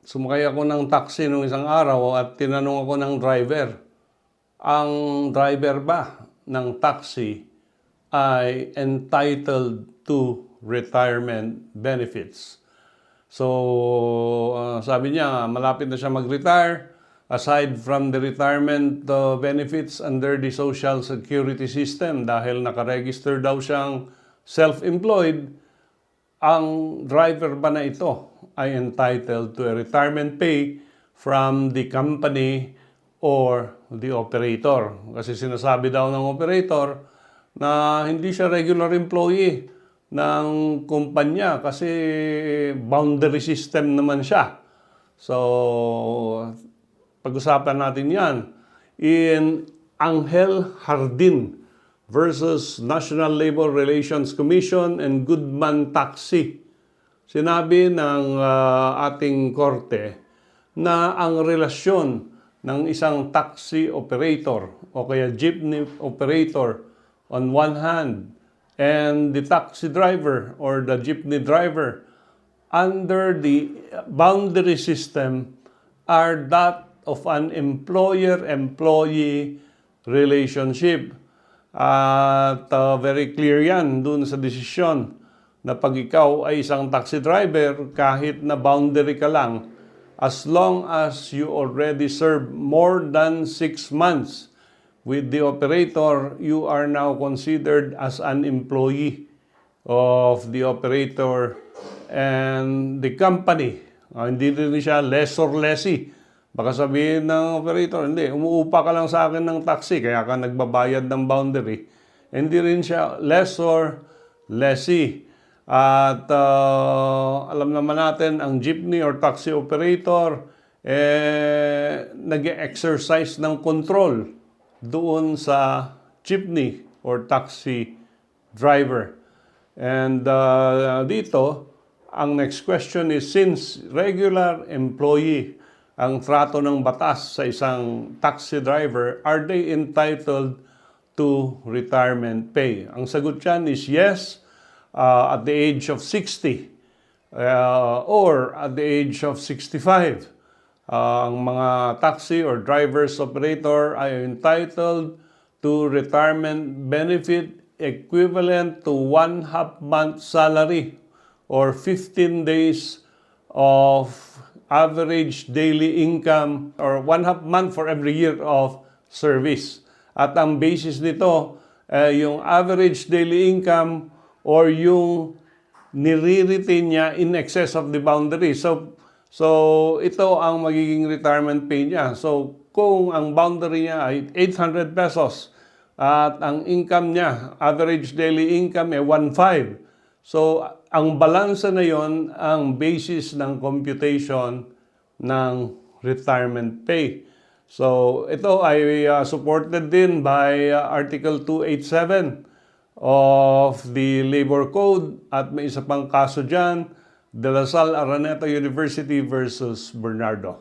Sumakay ako ng taxi nung isang araw at tinanong ako ng driver, ang driver ba ng taxi ay entitled to retirement benefits? So, sabi niya, malapit na siya mag-retire. Aside from the retirement benefits under the Social Security System, dahil nakaregister daw siyang self-employed, ang driver ba na ito ay entitled to a retirement pay from the company or the operator? Kasi sinasabi daw ng operator na hindi siya regular employee ng kumpanya kasi boundary system naman siya. So, pag-usapan natin yan. In Angel Hardin versus National Labor Relations Commission and Goodman Taxi. Sinabi ng ating korte na ang relasyon ng isang taxi operator o kaya jeepney operator on one hand and the taxi driver or the jeepney driver under the boundary system are that of an employer-employee relationship. At very clear yan dun sa desisyon na pag ikaw ay isang taxi driver, kahit na boundary ka lang, as long as you already serve more than 6 months with the operator, you are now considered as an employee of the operator and the company. Hindi rin siya lessor lessee. Baka sabihin ng operator, hindi, umuupa ka lang sa akin ng taxi, kaya ka nagbabayad ng boundary. Hindi rin siya lessor, lessee. At alam naman natin, ang jeepney or taxi operator, nag-exercise ng control doon sa jeepney or taxi driver. And dito, ang next question is, since regular employee ang trato ng batas sa isang taxi driver, are they entitled to retirement pay? Ang sagot dyan is yes, at the age of 60 or at the age of 65. Ang mga taxi or drivers operator ay entitled to retirement benefit equivalent to 1/2 month salary or 15 days of average daily income or 1/2 month for every year of service. At ang basis nito, yung average daily income or yung nire-retain niya in excess of the boundary. So ito ang magiging retirement pay niya. So kung ang boundary niya ay 800 pesos at ang income niya, average daily income ay 1.5. So ang balansa na yon ang basis ng computation ng retirement pay. So ito ay supported din by Article 287 of the Labor Code at may isa pang kaso dyan, De La Salle Araneta University versus Bernardo.